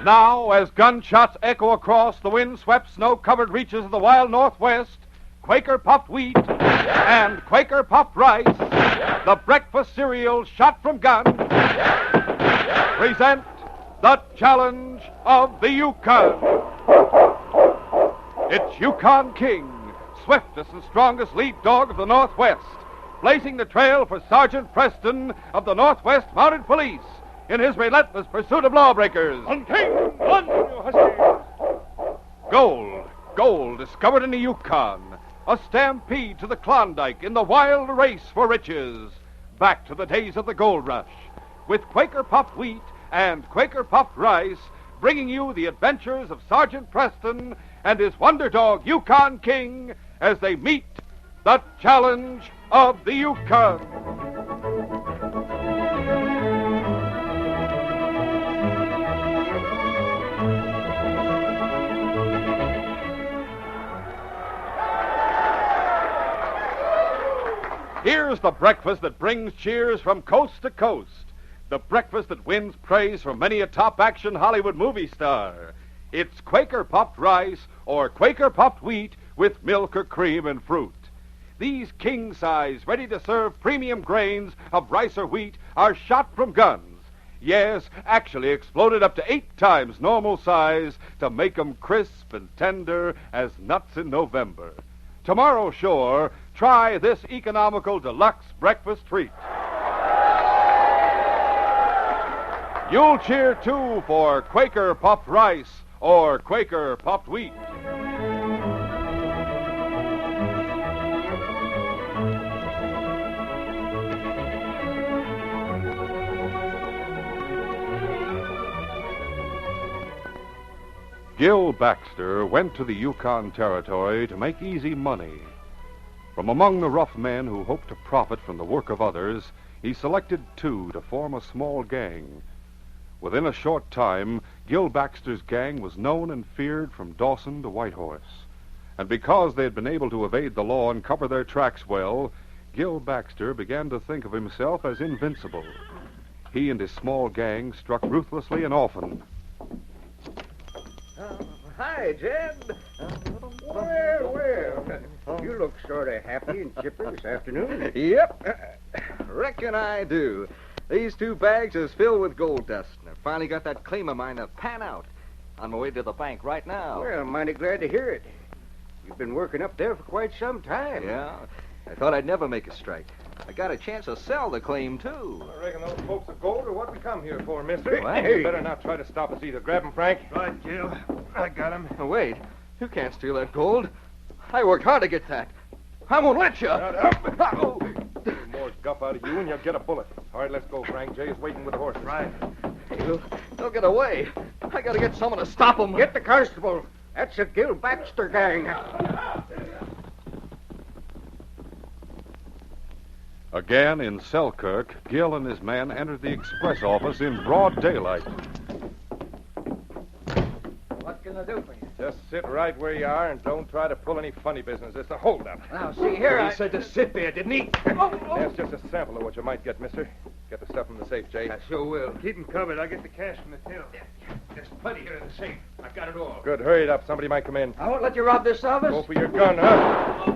Now, as gunshots echo across the wind-swept, snow-covered reaches of the wild Northwest, Quaker puffed wheat and Quaker puffed rice, the breakfast cereal shot from guns, present the challenge of the Yukon. It's Yukon King, swiftest and strongest lead dog of the Northwest, blazing the trail for Sergeant Preston of the Northwest Mounted Police in his relentless pursuit of lawbreakers. On King, run, you huskies! Gold discovered in the Yukon. A stampede to the Klondike in the wild race for riches. Back to the days of the gold rush, with Quaker puffed wheat and Quaker puffed rice, bringing you the adventures of Sergeant Preston and his wonder dog, Yukon King, as they meet the challenge of the Yukon. Here's the breakfast that brings cheers from coast to coast. The breakfast that wins praise from many a top-action Hollywood movie star. It's Quaker puffed rice or Quaker puffed wheat with milk or cream and fruit. These king-size, ready-to-serve premium grains of rice or wheat are shot from guns. Yes, actually exploded up to 8 times normal size to make them crisp and tender as nuts in November. Tomorrow, sure, try this economical deluxe breakfast treat. You'll cheer, too, for Quaker puffed rice or Quaker puffed wheat. Gil Baxter went to the Yukon Territory to make easy money. From among the rough men who hoped to profit from the work of others, he selected 2 to form a small gang. Within a short time, Gil Baxter's gang was known and feared from Dawson to Whitehorse. And because they had been able to evade the law and cover their tracks well, Gil Baxter began to think of himself as invincible. He and his small gang struck ruthlessly and often. Hi, Jed. Well. You look sort of happy and chipper this afternoon. Yep. Reckon I do. These 2 bags is filled with gold dust, and I finally got that claim of mine to pan out. On my way to the bank right now. Well, I'm mighty glad to hear it. You've been working up there for quite some time. Yeah. I thought I'd never make a strike. I got a chance to sell the claim, too. I reckon those folks are gold or what we come here for, mister. What? You better not try to stop us either. Grab him, Frank. Right, Gil. I got him. Oh, wait. You can't steal that gold. I worked hard to get that. I won't let you. Shut up. More guff out of you and you'll get a bullet. All right, let's go, Frank. Jay is waiting with the horses. Right. They'll get away. I gotta get someone to stop them. Get the constable. That's the Gil Baxter gang. Again in Selkirk, Gil and his men entered the express office in broad daylight. What can I do for you? Just sit right where you are and don't try to pull any funny business. It's a holdup. Now, see here, He said to sit there, didn't he? That's just a sample of what you might get, mister. Get the stuff from the safe, Jay. I sure will. Keep him covered. I'll get the cash from the till. There's plenty here in the safe. I've got it all. Good, hurry it up. Somebody might come in. I won't let you rob this office. Go for your gun, huh?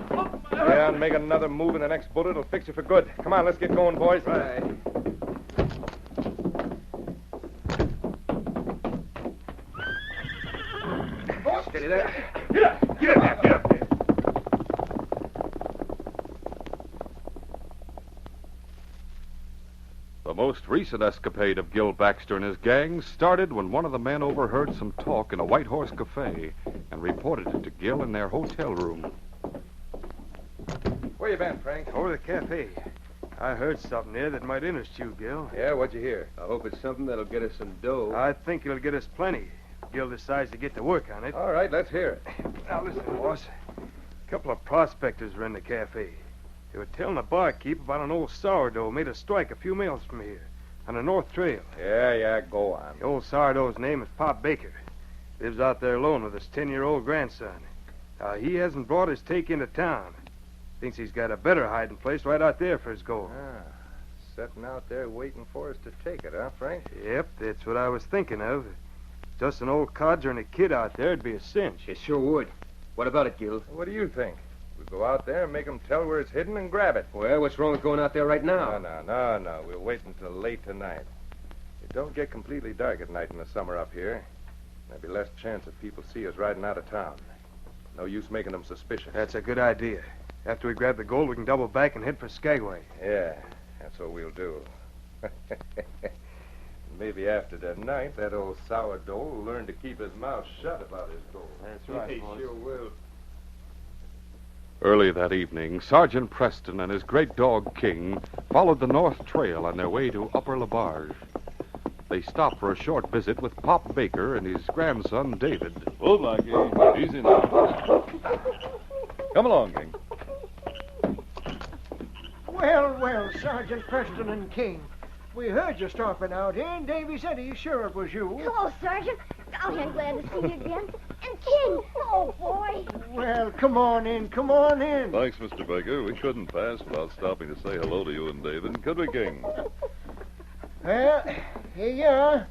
Yeah, and make another move, and the next bullet will fix you for good. Come on, let's get going, boys. Right. Steady there. Get up! Get up there! Get up there! The most recent escapade of Gil Baxter and his gang started when one of the men overheard some talk in a White Horse cafe and reported it to Gil in their hotel room. Where you been, Frank? Over the cafe. I heard something there that might interest you, Gil. Yeah, what'd you hear? I hope it's something that'll get us some dough. I think it'll get us plenty. If Gil decides to get to work on it. All right, let's hear it. Now, listen, boss. A couple of prospectors were in the cafe. They were telling the barkeep about an old sourdough made a strike a few miles from here on the North Trail. Yeah, go on. The old sourdough's name is Pop Baker. Lives out there alone with his 10-year-old grandson. He hasn't brought his take into town. Thinks he's got a better hiding place right out there for his gold. Sitting out there waiting for us to take it, huh, Frank? Yep, that's what I was thinking of. Just an old codger and a kid out there, it'd be a cinch. It sure would. What about it, Gil? What do you think? We go out there and make them tell where it's hidden and grab it. Well, what's wrong with going out there right now? No. We'll wait until late tonight. It don't get completely dark at night in the summer up here. There'll be less chance of people see us riding out of town. No use making them suspicious. That's a good idea. After we grab the gold, we can double back and head for Skagway. Yeah, that's what we'll do. Maybe after that night, that old sourdough will learn to keep his mouth shut about his gold. That's right, He boss. sure will. Early that evening, Sergeant Preston and his great dog, King, followed the North Trail on their way to Upper LaBarge. They stopped for a short visit with Pop Baker and his grandson, David. Oh, Blackie. Easy now. Come along, King. Well, Sergeant Preston and King. We heard you stopping out here, and Davy said he's sure it was you. Hello, Sergeant. Golly, I'm glad to see you again. And King. Oh, boy. Well, come on in. Thanks, Mr. Baker. We couldn't pass without stopping to say hello to you and David. Could we, King? Well, here you are.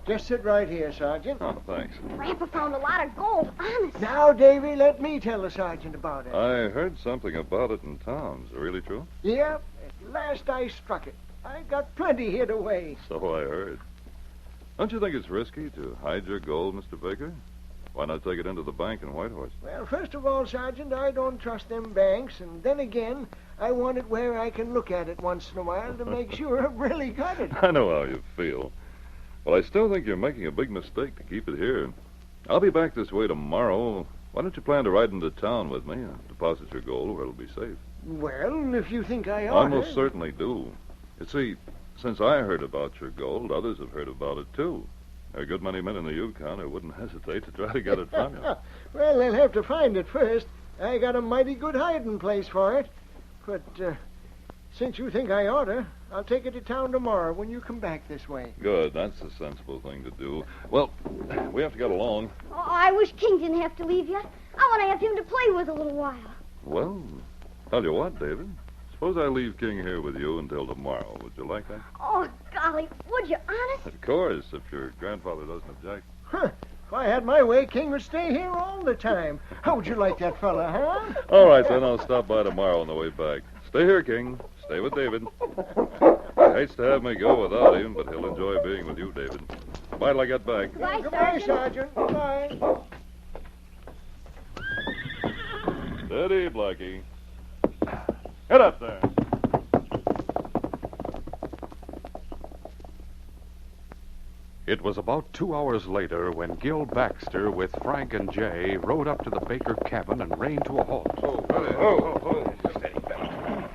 Just sit right here, Sergeant. Oh, thanks. Grandpa found a lot of gold, honest. Now, Davy, let me tell the sergeant about it. I heard something about it in town. Is it really true? Yep, at last I struck it. I got plenty hid away. So I heard. Don't you think it's risky to hide your gold, Mr. Baker? Why not take it into the bank in Whitehorse? Well, first of all, Sergeant, I don't trust them banks, and then again, I want it where I can look at it once in a while to make sure I've really got it. I know how you feel. But I still think you're making a big mistake to keep it here. I'll be back this way tomorrow. Why don't you plan to ride into town with me and deposit your gold where it'll be safe? Well, if you think I ought I most certainly do. You see, since I heard about your gold, others have heard about it, too. There are a good many men in the Yukon who wouldn't hesitate to try to get it from you. Well, they'll have to find it first. I got a mighty good hiding place for it. But since you think I oughta, I'll take it to town tomorrow when you come back this way. Good. That's a sensible thing to do. Well, we have to get along. Oh, I wish King didn't have to leave you. I want to have him to play with a little while. Well, tell you what, David. Suppose I leave King here with you until tomorrow. Would you like that? Oh, golly, would you, honest? Of course, if your grandfather doesn't object. Huh. If I had my way, King would stay here all the time. How would you like that fella, huh? All right, then I'll stop by tomorrow on the way back. Stay here, King. Stay with David. Hates to have me go without him, but he'll enjoy being with you, David. Bye till I get back. Goodbye, Goodbye, Sergeant. Sergeant. Goodbye. Steady, Blackie. Get up there. It was about 2 hours later when Gil Baxter, with Frank and Jay, rode up to the Baker cabin and reined to a halt. Oh. Steady, fella.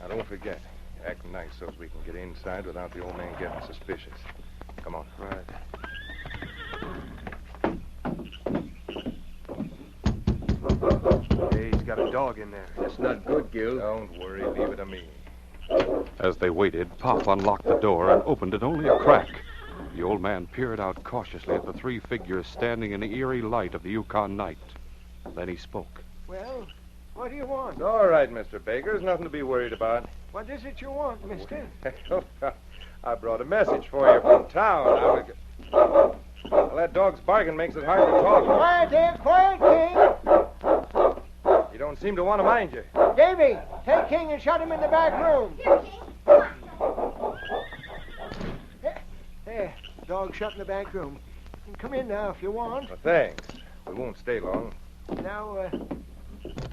Now, don't forget. Act nice so as we can get inside without the old man getting suspicious. Come on. Right. Hey, he's got a dog in there. That's not good, Gil. Don't worry. Leave it to me. As they waited, Pop unlocked the door and opened it only a crack. The old man peered out cautiously at the three figures standing in the eerie light of the Yukon night. Then he spoke. Well, what do you want? All right, Mr. Baker. There's nothing to be worried about. What is it you want, mister? I brought a message for you from town. Well, that dog's barking makes it hard to talk. Quiet there, quiet, King. You don't seem to want to mind you. Davy, take King and shut him in the back room. Here, King. Come on. There, dog shut in the back room. You can come in now if you want. Well, thanks. We won't stay long. Now,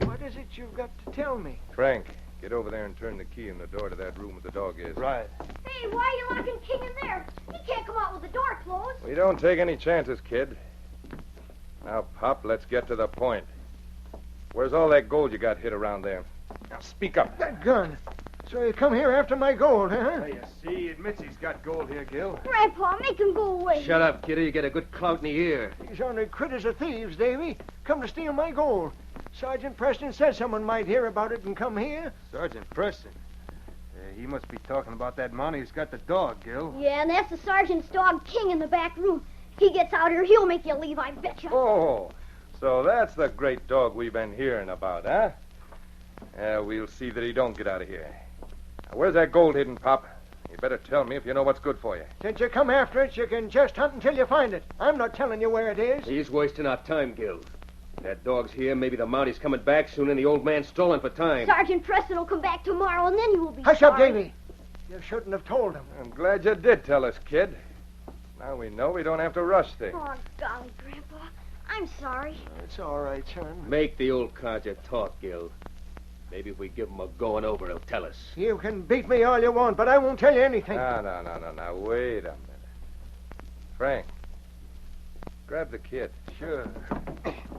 what is it you've got to tell me? Frank, get over there and turn the key in the door to that room where the dog is. Right. Hey, why are you locking King in there? He can't come out with the door closed. We don't take any chances, kid. Now, Pop, let's get to the point. Where's all that gold you got hid around there? Now, speak up. That gun. So you come here after my gold, huh? Hey, you see, he admits he's got gold here, Gil. Grandpa, make him go away. Shut up, kiddo. You get a good clout in the ear. These ornery critters are thieves, Davy. Come to steal my gold. Sergeant Preston said someone might hear about it and come here. Sergeant Preston. He must be talking about that Mountie who's got the dog, Gil. Yeah, and that's the sergeant's dog, King, in the back room. If he gets out here, he'll make you leave, I betcha. Oh, so that's the great dog we've been hearing about, huh? Yeah, we'll see that he don't get out of here. Now, where's that gold hidden, Pop? You better tell me if you know what's good for you. Since you come after it, you can just hunt until you find it. I'm not telling you where it is. He's wasting our time, Gil. That dog's here. Maybe the Mounties coming back soon, and the old man's stalling for time. Sergeant Preston will come back tomorrow, and then you will be Hush sorry. up, Davy. You shouldn't have told him. I'm glad you did tell us, kid. Now we know we don't have to rush things. Oh, golly, Grandpa. I'm sorry. It's all right, son. Make the old codger talk, Gil. Maybe if we give him a going over, he'll tell us. You can beat me all you want, but I won't tell you anything. No. Wait a minute. Frank, grab the kid. Sure.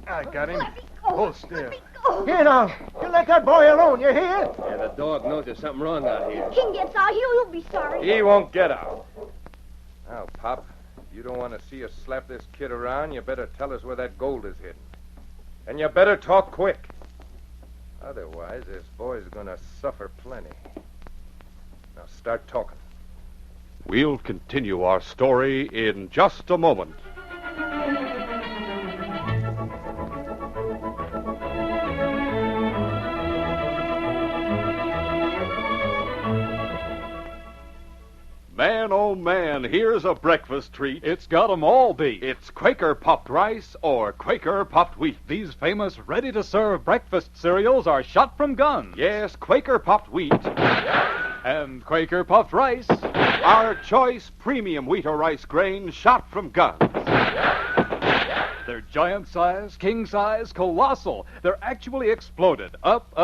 I got him. Let me go. Hold still. Let me go. Here now. You let that boy alone, you hear? Yeah, the dog knows there's something wrong out here. King gets out, he'll be sorry. He won't get out. Now, Pop, if you don't want to see us slap this kid around, you better tell us where that gold is hidden. And you better talk quick. Otherwise, this boy's gonna suffer plenty. Now start talking. We'll continue our story in just a moment. Man, oh man, here's a breakfast treat. It's got 'em all beat. It's Quaker puffed rice or Quaker puffed wheat. These famous ready-to-serve breakfast cereals are shot from guns. Yes, Quaker puffed wheat. And Quaker puffed rice. Our choice premium wheat or rice grain shot from guns. They're giant size, king size, colossal. They're actually exploded up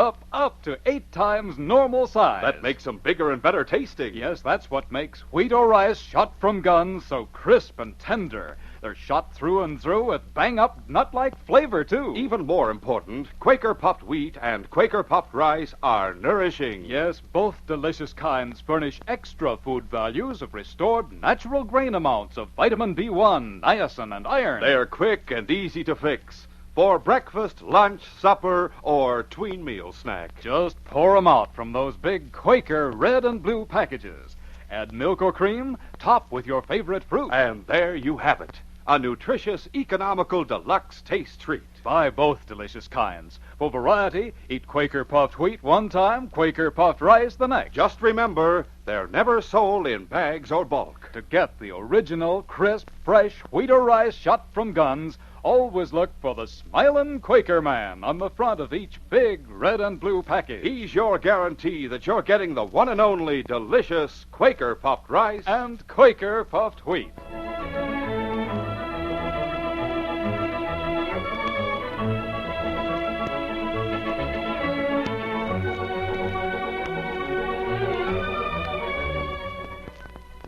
to 8 times normal size. That makes them bigger and better tasting. Yes, that's what makes wheat or rice shot from guns so crisp and tender. They're shot through and through with bang-up, nut-like flavor, too. Even more important, Quaker puffed wheat and Quaker puffed rice are nourishing. Yes, both delicious kinds furnish extra food values of restored natural grain amounts of vitamin B1, niacin, and iron. They're quick and easy to fix for breakfast, lunch, supper, or tween meal snack. Just pour 'em out from those big Quaker red and blue packages. Add milk or cream, top with your favorite fruit. And there you have it. A nutritious, economical, deluxe taste treat. Buy both delicious kinds. For variety, eat Quaker puffed wheat one time, Quaker puffed rice the next. Just remember, they're never sold in bags or bulk. To get the original, crisp, fresh wheat or rice shot from guns, always look for the smiling Quaker man on the front of each big red and blue package. He's your guarantee that you're getting the one and only delicious Quaker puffed rice and Quaker puffed wheat.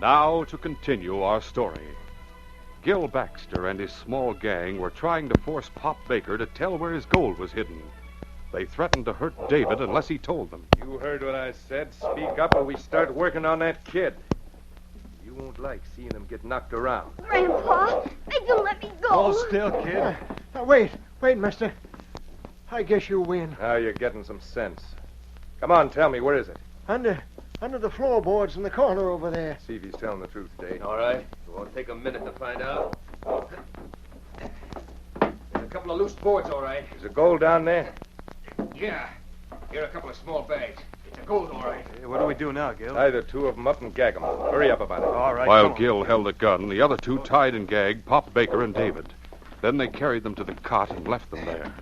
Now to continue our story. Gil Baxter and his small gang were trying to force Pop Baker to tell where his gold was hidden. They threatened to hurt David unless he told them. You heard what I said. Speak up or we start working on that kid. You won't like seeing him get knocked around. Grandpa, make them let me go. Hold still, kid. Wait, mister. I guess you win. Now you're getting some sense. Come on, tell me, where is it? Under the floorboards in the corner over there. See if he's telling the truth, Dave. All right. It won't take a minute to find out. There's a couple of loose boards, all right. Is there gold down there? Yeah. Here are a couple of small bags. It's a gold, all right. Hey, what do we do now, Gil? Tie the two of them up and gag them. Hurry up about it. All right. While come on. Gil held a gun, the other two tied and gagged Pop Baker and David. Then they carried them to the cot and left them there.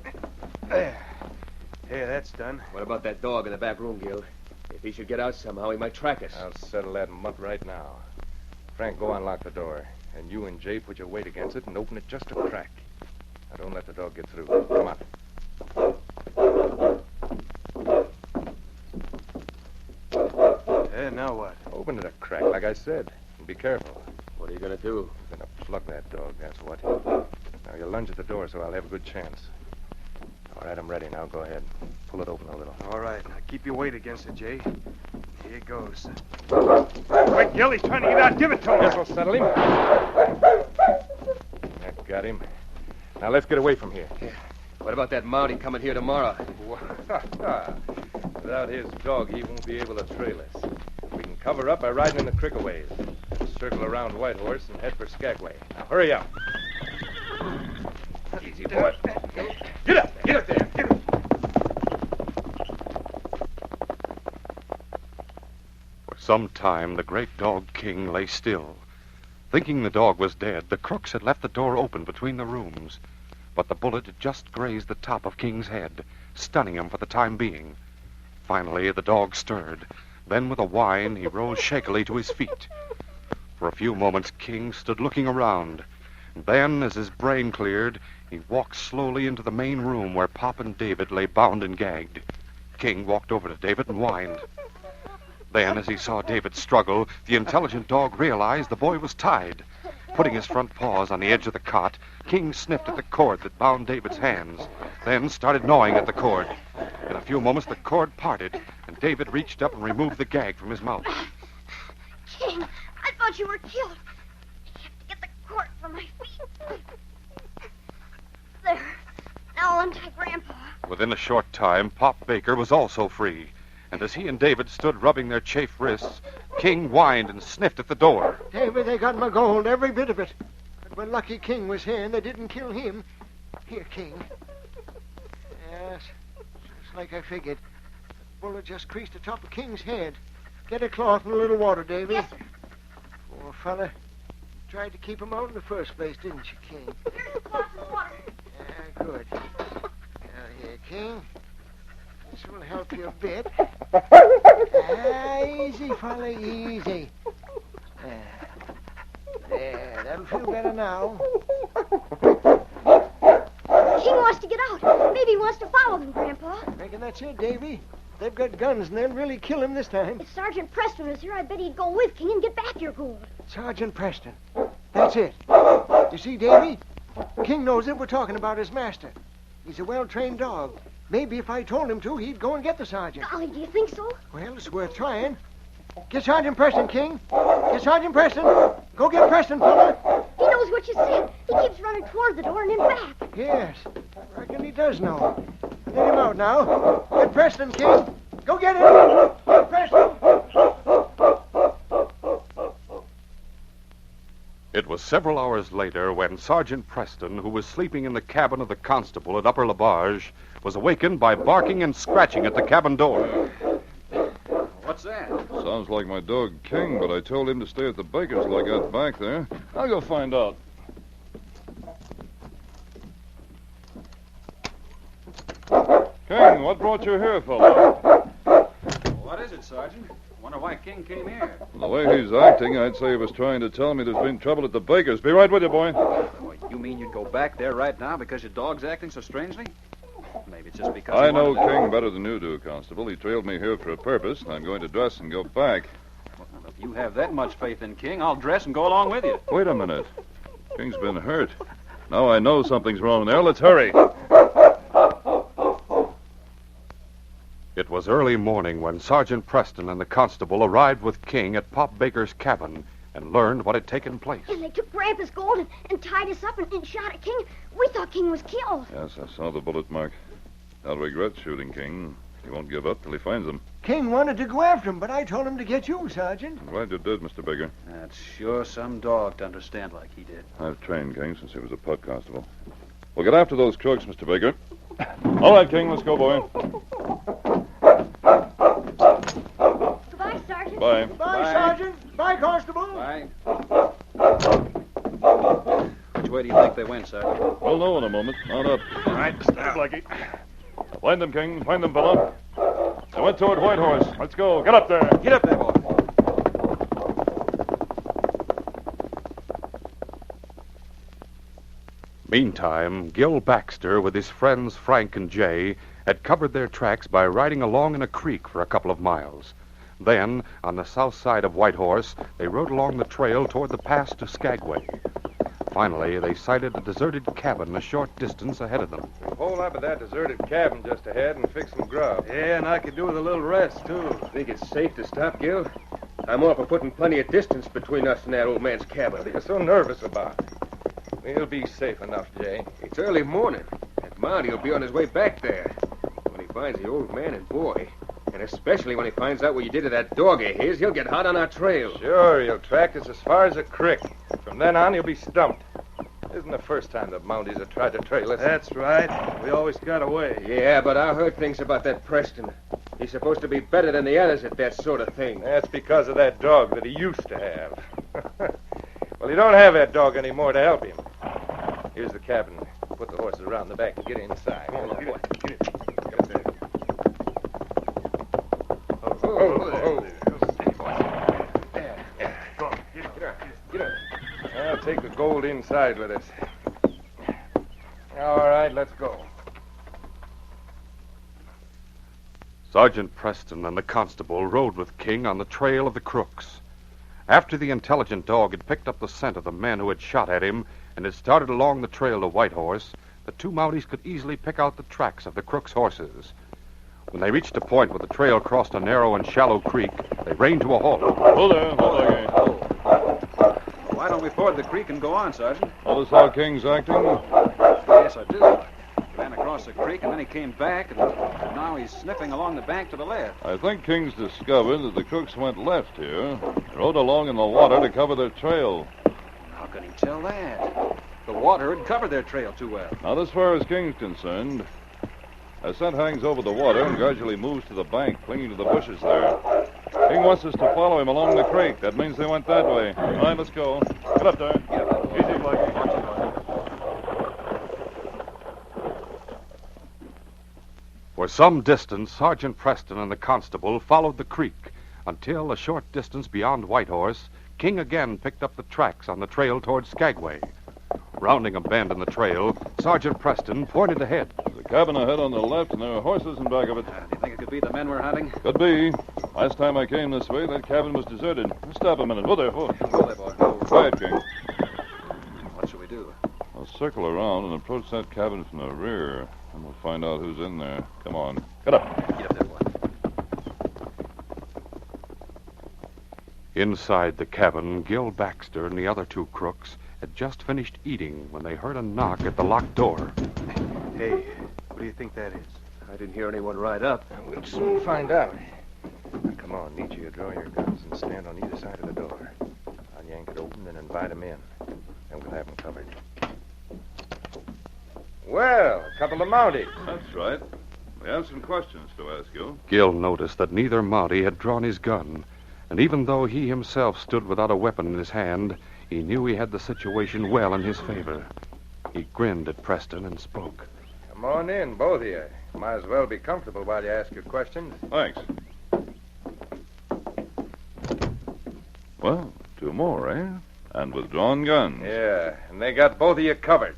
There. Hey, that's done. What about that dog in the back room, Gil? If he should get out somehow, he might track us. I'll settle that mutt right now. Frank, go unlock the door. And you and Jay put your weight against it and open it just a crack. Now, don't let the dog get through. Come on. Hey, now what? Open it a crack, like I said. And be careful. What are you going to do? I'm going to plug that dog, that's what. Now, you lunge at the door so I'll have a good chance. All right, I'm ready now. Go ahead. Pull it open a little. All right. Now keep your weight against it, Jay. Here it goes. Quick, Gil, he's trying to get out. Give it to him. This'll settle him. That got him. Now, let's get away from here. What about that Mountie coming here tomorrow? Without his dog, he won't be able to trail us. We can cover up by riding in the crick a ways. Circle around Whitehorse and head for Skagway. Now, hurry up. Easy, boy. Get up there. Get up there. Get up. For some time, the great dog King lay still. Thinking the dog was dead, the crooks had left the door open between the rooms. But the bullet had just grazed the top of King's head, stunning him for the time being. Finally, the dog stirred. Then, with a whine, he rose shakily to his feet. For a few moments, King stood looking around. Then, as his brain cleared, he walked slowly into the main room where Pop and David lay bound and gagged. King walked over to David and whined. Then, as he saw David struggle, the intelligent dog realized the boy was tied. Putting his front paws on the edge of the cot, King sniffed at the cord that bound David's hands, then started gnawing at the cord. In a few moments, the cord parted, and David reached up and removed the gag from his mouth. King, I thought you were killed. I have to get the cord from my feet. There. Now I'll untie Grandpa. Within a short time, Pop Baker was also free. And as he and David stood rubbing their chafed wrists, King whined and sniffed at the door. David, they got my gold, every bit of it. But when Lucky King was here and they didn't kill him... Here, King. Yes, just like I figured. The bullet just creased the top of King's head. Get a cloth and a little water, Davy. Yes, sir. Poor fella. Tried to keep him out in the first place, didn't you, King? Here's the cloth and water. Yeah, good. Now, here, King. This will help you a bit. Easy, fella, easy. There, that'll feel better now. King wants to get out. Maybe he wants to follow them, Grandpa. Reckon that's it, Davy. They've got guns, and they'll really kill him this time. If Sergeant Preston was here, I bet he'd go with King and get back your gold. Sergeant Preston. That's it. You see, Davy? King knows that we're talking about his master. He's a well-trained dog. Maybe if I told him to, he'd go and get the sergeant. Golly, do you think so? Well, it's worth trying. Get Sergeant Preston, King. Get Sergeant Preston. Go get Preston, fella. He knows what you said. He keeps running toward the door and then back. Yes, I reckon he does know. Let him out now. Get Preston, King. Go get him. Get Preston. It was several hours later when Sergeant Preston, who was sleeping in the cabin of the constable at Upper LaBarge, was awakened by barking and scratching at the cabin door. What's that? Sounds like my dog King, but I told him to stay at the baker's till I got back there. I'll go find out. King, what brought you here, fellow? What is it, Sergeant? Wonder why King came here. The way he's acting, I'd say he was trying to tell me there's been trouble at the baker's. Be right with you, boy. What, you mean you'd go back there right now because your dog's acting so strangely? Maybe it's just because I know King better than you do, Constable. He trailed me here for a purpose, and I'm going to dress and go back. Well, if you have that much faith in King, I'll dress and go along with you. Wait a minute. King's been hurt. Now I know something's wrong there. Let's hurry. It was early morning when Sergeant Preston and the constable arrived with King at Pop Baker's cabin and learned what had taken place. And they took Grandpa's gold and tied us up and shot at King. We thought King was killed. Yes, I saw the bullet mark. I'll regret shooting King. He won't give up till he finds him. King wanted to go after him, but I told him to get you, Sergeant. I'm glad you did, Mr. Baker. That's sure some dog to understand like he did. I've trained King since he was a pup constable. We'll get after those crooks, Mr. Baker. All right, King, let's go, boy. Goodbye, Sergeant. Bye. Bye, Sergeant. Bye, Constable. Bye. Which way do you think they went, Sergeant? We'll know in a moment. Mount up. All right, stop. Blackie. Find them, King. Find them, fella. They went toward White Horse. Let's go. Get up there. Get up there, boy. Meantime, Gil Baxter, with his friends Frank and Jay, had covered their tracks by riding along in a creek for a couple of miles. Then, on the south side of White Horse, they rode along the trail toward the pass to Skagway. Finally, they sighted a deserted cabin a short distance ahead of them. Hole up at that deserted cabin just ahead and fix some grub. Yeah, and I could do with a little rest, too. Think it's safe to stop, Gil? I'm all for putting plenty of distance between us and that old man's cabin. What are you so nervous about? We'll be safe enough, Jay. It's early morning. That Mountie will be on his way back there. When he finds the old man and boy, and especially when he finds out what you did to that dog of his, he'll get hot on our trail. Sure, he'll track us as far as the creek. From then on, he'll be stumped. Isn't the first time the Mounties have tried to trail us. That's right. We always got away. Yeah, but I heard things about that Preston. He's supposed to be better than the others at that sort of thing. That's because of that dog that he used to have. Well, he don't have that dog anymore to help him. Here's the cabin. Put the horses around the back and get inside. Come on, get in. Get up there. Get up. I'll take the gold inside with us. All right, let's go. Sergeant Preston and the constable rode with King on the trail of the crooks. After the intelligent dog had picked up the scent of the men who had shot at him and had started along the trail to Whitehorse, the two Mounties could easily pick out the tracks of the crooks' horses. When they reached a point where the trail crossed a narrow and shallow creek, they reined to a halt. Hold there. Why don't we ford the creek and go on, Sergeant? Notice how King's acting? Yes, I do. He ran across the creek, and then he came back, and now he's sniffing along the bank to the left. I think King's discovered that the crooks went left here, rode along in the water to cover their trail. How can he tell that? The water had covered their trail too well. Not as far as King's concerned. A scent hangs over the water and gradually moves to the bank, clinging to the bushes there. King wants us to follow him along the creek. That means they went that way. All right, let's go. Get up there. Easy, Blackie. For some distance, Sergeant Preston and the constable followed the creek until, a short distance beyond Whitehorse, King again picked up the tracks on the trail toward Skagway. Rounding a bend in the trail, Sergeant Preston pointed ahead. There's a cabin ahead on the left, and there are horses in back of it. Do you think it could be the men we're hunting? Could be. Last time I came this way, that cabin was deserted. Stop a minute. Whoa there, whoa. Go there, boy. Quiet, King. What shall we do? I'll circle around and approach that cabin from the rear, and we'll find out who's in there. Come on. Get up. Get up there, boy. Inside the cabin, Gil Baxter and the other two crooks had just finished eating when they heard a knock at the locked door. Hey, what do you think that is? I didn't hear anyone ride up. We'll soon find out. Now, come on, each of you draw your guns and stand on either side of the door. I'll yank it open and invite them in. Then we'll have them covered. Well, a couple of Mounties. That's right. We have some questions to ask you. Gil noticed that neither Mountie had drawn his gun, and even though he himself stood without a weapon in his hand, he knew he had the situation well in his favor. He grinned at Preston and spoke. Come on in, both of you. Might as well be comfortable while you ask your questions. Thanks. Well, two more, eh? And with drawn guns. Yeah, and they got both of you covered.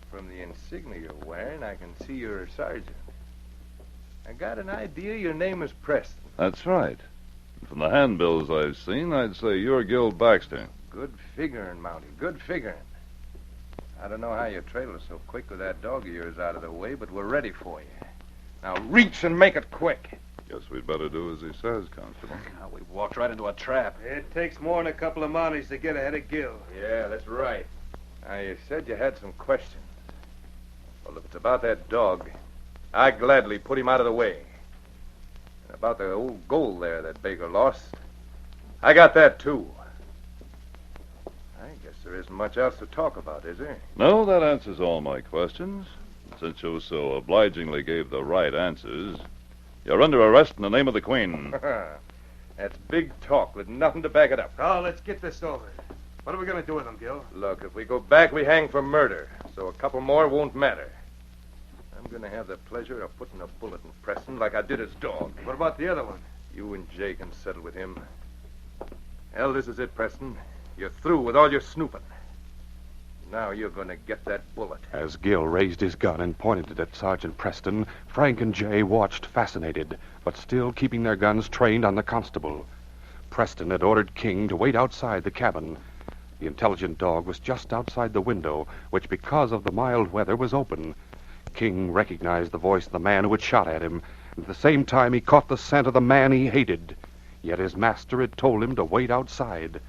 From the insignia you're wearing, I can see you're a sergeant. I got an idea your name is Preston. That's right. From the handbills I've seen, I'd say you're Gil Baxter. Good figuring, Mountie. Good figuring. I don't know how you trailed us so quick with that dog of yours out of the way, but we're ready for you. Now reach and make it quick. Guess we'd better do as he says, Constable. Now, we walked right into a trap. It takes more than a couple of Mounties to get ahead of Gil. Yeah, that's right. Now, you said you had some questions. Well, if it's about that dog, I'd gladly put him out of the way. And about the old gold there that Baker lost, I got that, too. I guess there isn't much else to talk about, is there? No, that answers all my questions. Since you so obligingly gave the right answers, you're under arrest in the name of the Queen. That's big talk with nothing to back it up. Oh, let's get this over. What are we going to do with him, Gil? Look, if we go back, we hang for murder, so a couple more won't matter. I'm going to have the pleasure of putting a bullet in Preston like I did his dog. What about the other one? You and Jay can settle with him. Hell, this is it, Preston. You're through with all your snooping. Now you're going to get that bullet. As Gil raised his gun and pointed it at Sergeant Preston, Frank and Jay watched fascinated, but still keeping their guns trained on the constable. Preston had ordered King to wait outside the cabin. The intelligent dog was just outside the window, which, because of the mild weather, was open. King recognized the voice of the man who had shot at him, and at the same time he caught the scent of the man he hated. Yet his master had told him to wait outside.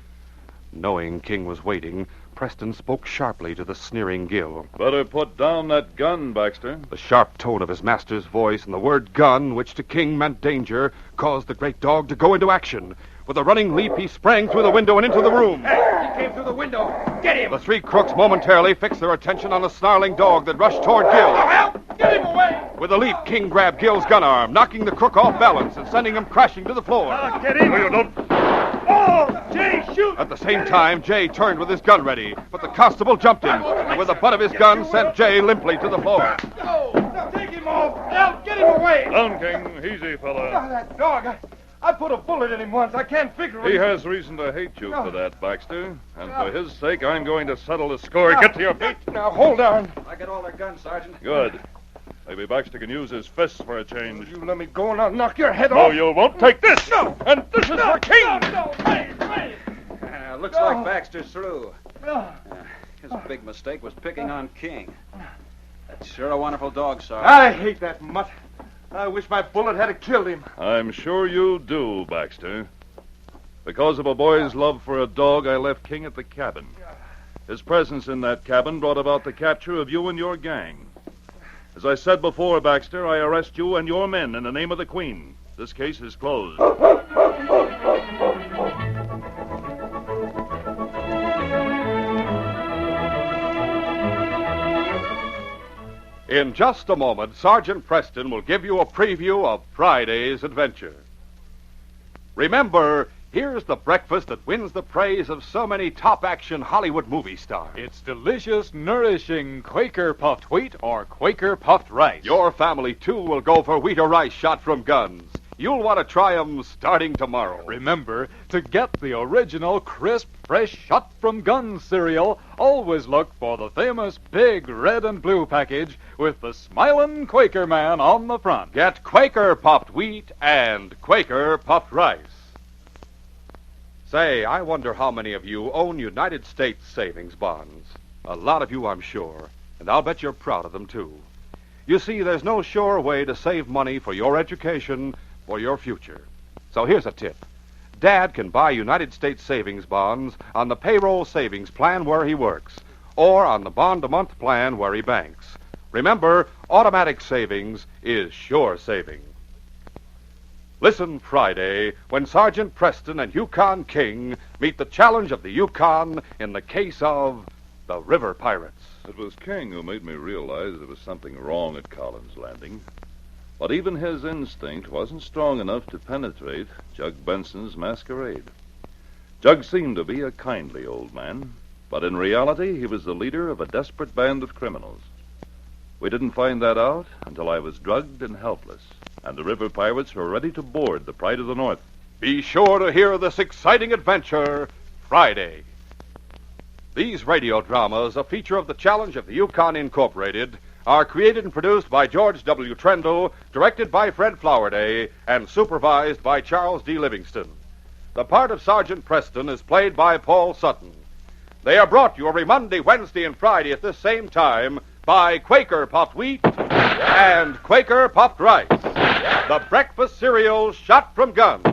Knowing King was waiting, Preston spoke sharply to the sneering Gil. Better put down that gun, Baxter. The sharp tone of his master's voice and the word gun, which to King meant danger, caused the great dog to go into action. With a running leap, he sprang through the window and into the room. Hey, he came through the window. Get him! The three crooks momentarily fixed their attention on the snarling dog that rushed toward Gil. Oh, help! Get him away! With a leap, King grabbed Gil's gun arm, knocking the crook off balance and sending him crashing to the floor. Get in! No, you don't. Oh, Jay, shoot! At the same time, Jay turned with his gun ready, but the constable jumped him, and with the butt of his gun sent Jay limply to the floor. No, take him off! Now, get him away! Down, King. Easy, fella. That dog, I put a bullet in him once. I can't figure it. He has reason to hate you for that, Baxter. And for his sake, I'm going to settle the score. Get to your feet. Now, hold on. I got all their guns, Sergeant. Good. Maybe Baxter can use his fists for a change. You let me go and I'll knock your head No, off. you won't. Take this. No. And this is for King. Wait. Looks like Baxter's through. His big mistake was picking on King. That's sure a wonderful dog, Sergeant. I hate that mutt. I wish my bullet had killed him. I'm sure you do, Baxter. Because of a boy's love for a dog, I left King at the cabin. His presence in that cabin brought about the capture of you and your gang. As I said before, Baxter, I arrest you and your men in the name of the Queen. This case is closed. In just a moment, Sergeant Preston will give you a preview of Friday's adventure. Remember, here's the breakfast that wins the praise of so many top-action Hollywood movie stars. It's delicious, nourishing Quaker puffed wheat or Quaker puffed rice. Your family, too, will go for wheat or rice shot from guns. You'll want to try them starting tomorrow. Remember, to get the original crisp, fresh shot from guns cereal, always look for the famous big red and blue package with the smiling Quaker man on the front. Get Quaker puffed wheat and Quaker puffed rice. Say, I wonder how many of you own United States savings bonds. A lot of you, I'm sure, and I'll bet you're proud of them, too. You see, there's no sure way to save money for your education, for your future. So here's a tip. Dad can buy United States savings bonds on the payroll savings plan where he works, or on the bond-a-month plan where he banks. Remember, automatic savings is sure saving. Listen Friday when Sergeant Preston and Yukon King meet the challenge of the Yukon in the case of the River Pirates. It was King who made me realize there was something wrong at Collins Landing. But even his instinct wasn't strong enough to penetrate Jug Benson's masquerade. Jug seemed to be a kindly old man, but in reality he was the leader of a desperate band of criminals. We didn't find that out until I was drugged and helpless, and the river pirates were ready to board the Pride of the North. Be sure to hear this exciting adventure Friday. These radio dramas, a feature of the Challenge of the Yukon Incorporated, are created and produced by George W. Trendle, directed by Fred Flowerday, and supervised by Charles D. Livingston. The part of Sergeant Preston is played by Paul Sutton. They are brought to you every Monday, Wednesday, and Friday at this same time by Quaker Puffed Wheat and Quaker Puffed Rice, the breakfast cereal shot from guns.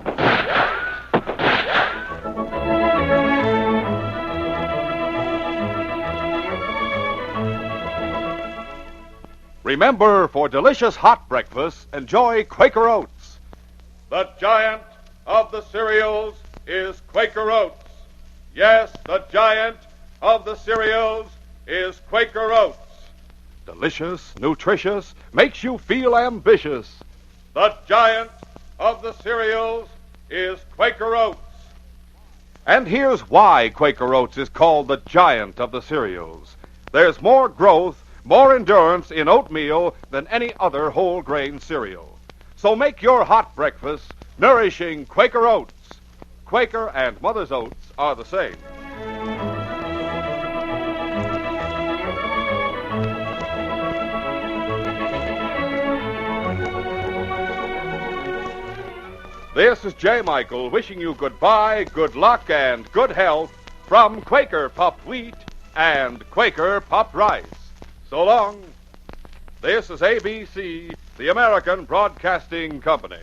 Remember, for delicious hot breakfast, enjoy Quaker Oats. The giant of the cereals is Quaker Oats. Yes, the giant of the cereals is Quaker Oats. Delicious, nutritious, makes you feel ambitious. The giant of the cereals is Quaker Oats. And here's why Quaker Oats is called the giant of the cereals. There's more growth, more endurance in oatmeal than any other whole grain cereal. So make your hot breakfast nourishing Quaker Oats. Quaker and Mother's Oats are the same. This is J. Michael wishing you goodbye, good luck, and good health from Quaker Puffed Wheat and Quaker Puffed Rice. So long. This is ABC, the American Broadcasting Company.